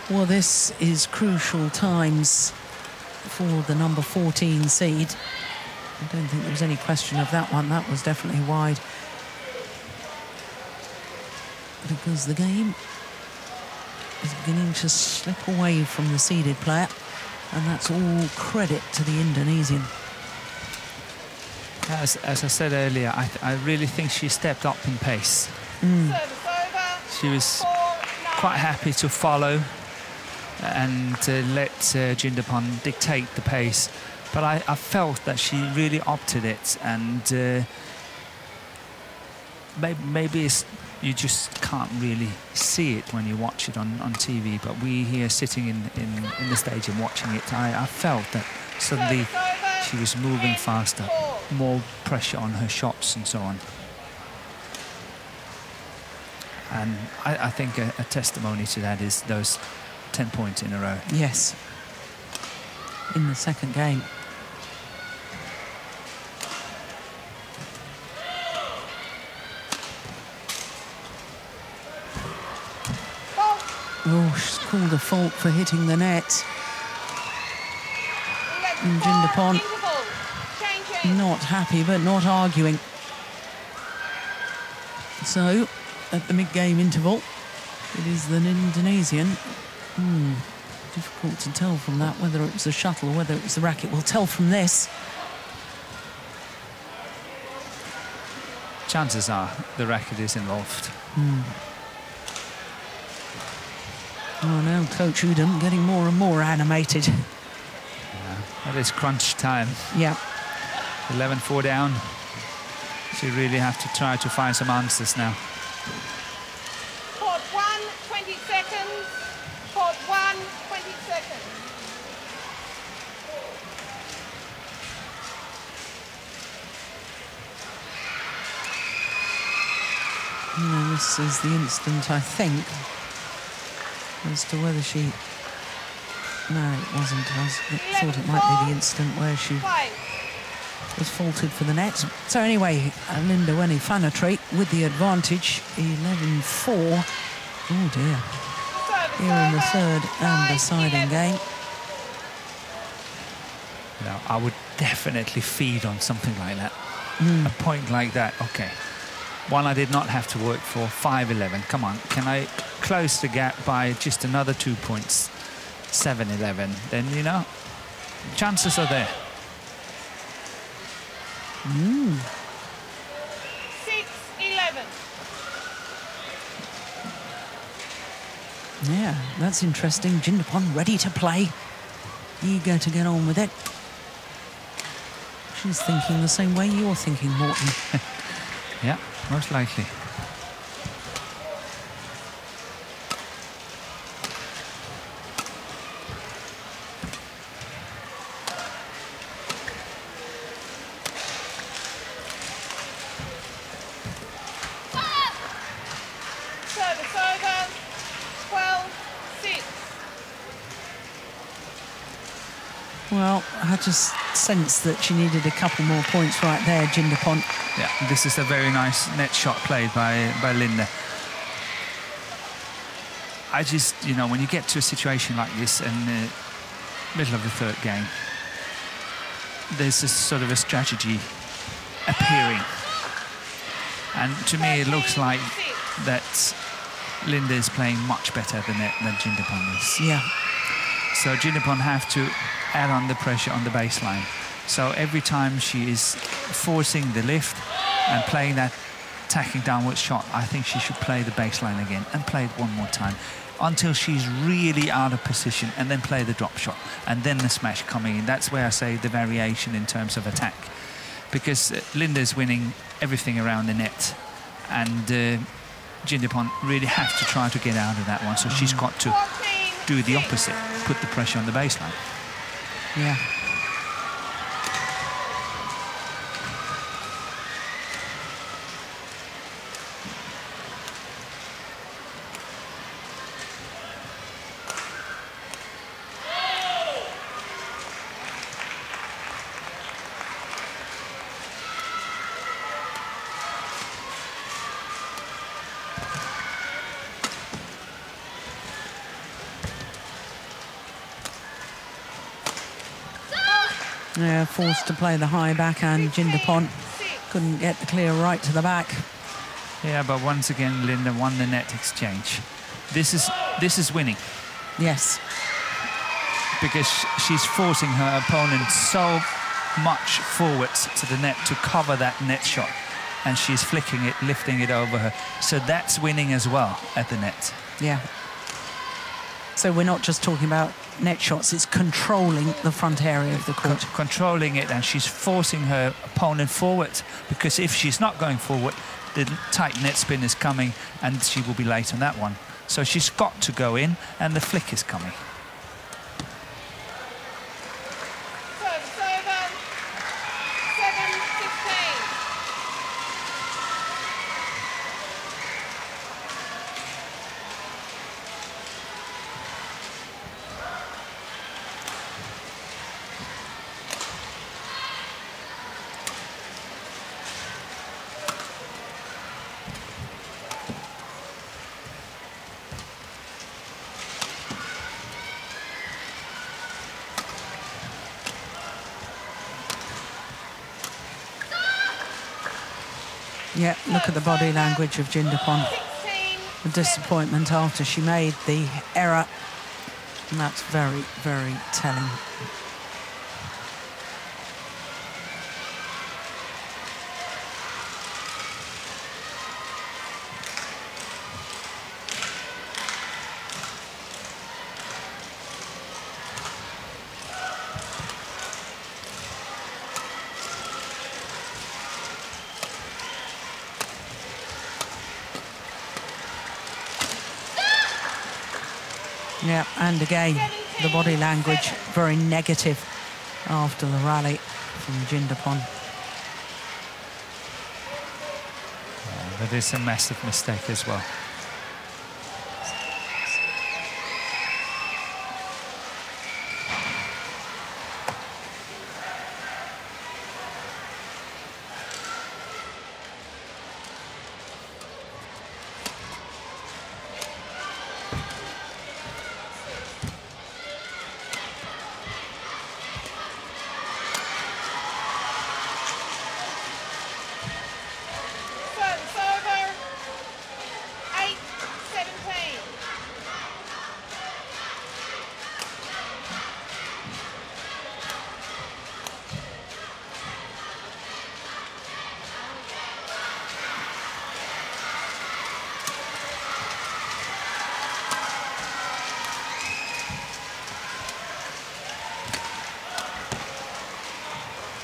Well, this is crucial times for the number 14 seed. I don't think there was any question of that one. That was definitely wide. Because the game is beginning to slip away from the seeded player. And that's all credit to the Indonesian. As I said earlier, I really think she stepped up in pace. She was quite happy to follow and let Jindapan dictate the pace. But I felt that she really opted it, and maybe you just can't really see it when you watch it on TV. But we here sitting in the stadium watching it, I felt that suddenly she was moving faster, more pressure on her shots and so on. And I think a testimony to that is those 10 points in a row. Yes. In the second game. Oh, she's called a fault for hitting the net. And Jindapan not happy, but not arguing. So, at the mid-game interval, it is the Indonesian. Difficult to tell from that whether it was the shuttle or whether it was the racket. We'll tell from this. Chances are the racket is involved. Oh, now Coach Udom getting more and more animated. That is crunch time. Yeah. 11-4 down. She really have to try to find some answers now. Court 1, 20 seconds. Court 1, 20 seconds. And this is the instant, I think, as to whether she... No, it wasn't. I thought it might be the instant where she was faulted for the net. So anyway, Linda Weni Fanatri with the advantage, 11-4. Oh dear. Here in the third and deciding game. Now, I would definitely feed on something like that. A point like that, okay. One I did not have to work for, 5-11. Come on, can I close the gap by just another 2 points? 7-11, then, you know, chances are there. 6-11. Yeah, that's interesting. Jindapan ready to play. Eager to get on with it. She's thinking the same way you're thinking, Morten. Yeah, most likely. Well, I just sensed that she needed a couple more points right there, Jindapan. Yeah, this is a very nice net shot played by Linda. I just, you know, when you get to a situation like this in the middle of the third game, there's this sort of a strategy appearing. And to me, it looks like that Linda is playing much better than Jindapan is. Yeah. So Jindapan have to add on the pressure on the baseline. So every time she is forcing the lift and playing that tacking downward shot, I think she should play the baseline again and play it one more time until she's really out of position, and then play the drop shot and then the smash coming in. That's where I say the variation in terms of attack, because Linda's winning everything around the net, and Jindapan really have to try to get out of that one. So she's got to do the opposite, put the pressure on the baseline. Yeah. Yeah, forced to play the high backhand. Jindapon couldn't get the clear right to the back. Yeah, but once again, Linda won the net exchange. This is winning. Yes. Because she's forcing her opponent so much forwards to the net to cover that net shot. And she's flicking it, lifting it over her. So that's winning as well at the net. Yeah. So we're not just talking about net shots, it's controlling the front area of the court. Controlling it, and she's forcing her opponent forward, because if she's not going forward, the tight net spin is coming and she will be late on that one. So she's got to go in, and the flick is coming. Service over. 7-15. Yeah, look at the body language of Jindapon. The disappointment after she made the error. And that's very, very telling. Yeah, and again, the body language very negative after the rally from Jindapon. That is a massive mistake as well.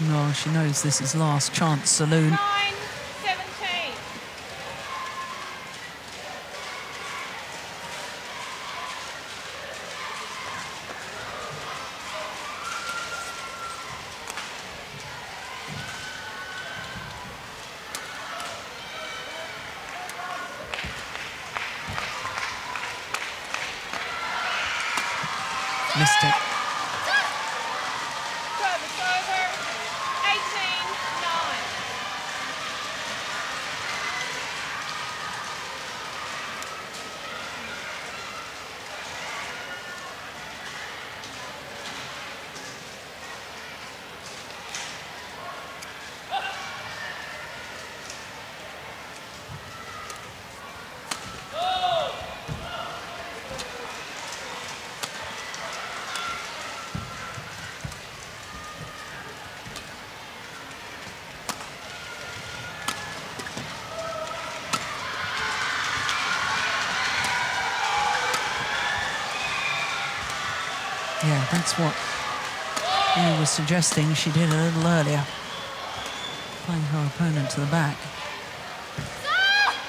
No, she knows this is last chance saloon. 9-17. Missed it. Service over. 18-9. Yeah, that's what you were suggesting she did a little earlier. Playing her opponent to the back.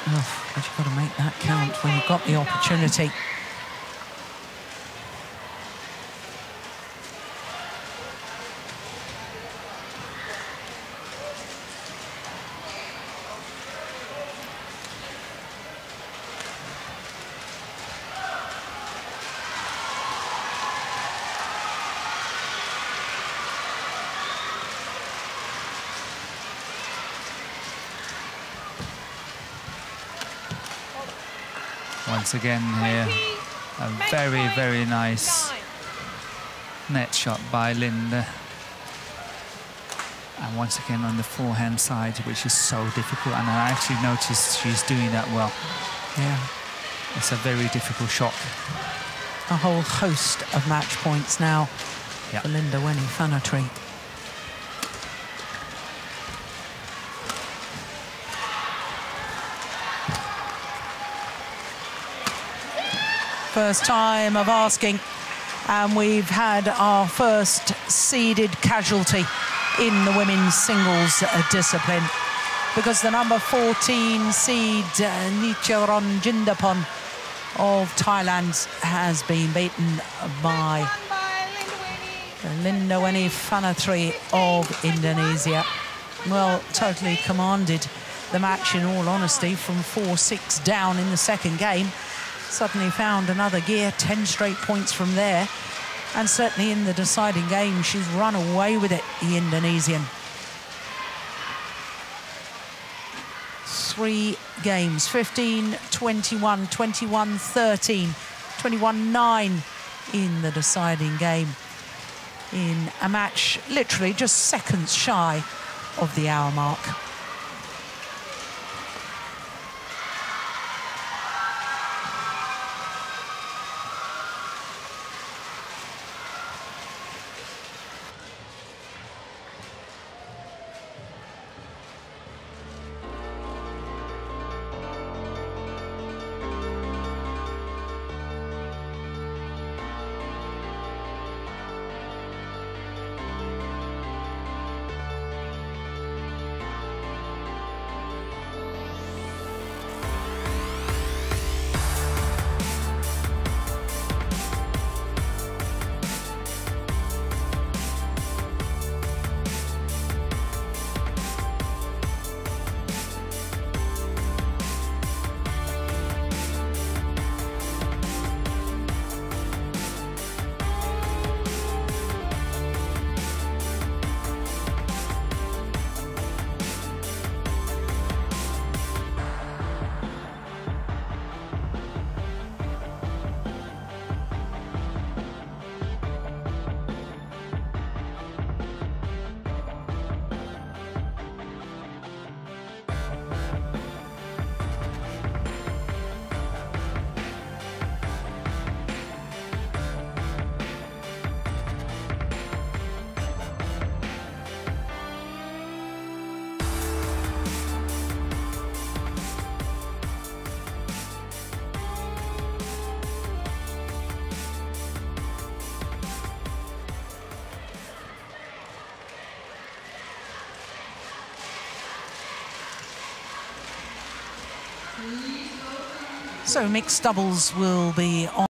Oh, but you've got to make that count when you've got the opportunity. Once again here, a very, very nice net shot by Linda. And once again on the forehand side, which is so difficult. And I actually noticed she's doing that well. Yeah. It's a very difficult shot. A whole host of match points now for Linda Weni-Fanatry. First time of asking, and we've had our first seeded casualty in the women's singles discipline, because the number 14 seed Nicharoen Jindapon of Thailand has been beaten by Linda Weni-Fanatry of Indonesia. Well, totally commanded the match, in all honesty, from 4-6 down in the second game. Suddenly found another gear, 10 straight points from there. And certainly in the deciding game, she's run away with it, the Indonesian. 3 games, 15-21, 21-13, 21-9 in the deciding game, in a match literally just seconds shy of the hour mark. So mixed doubles will be on.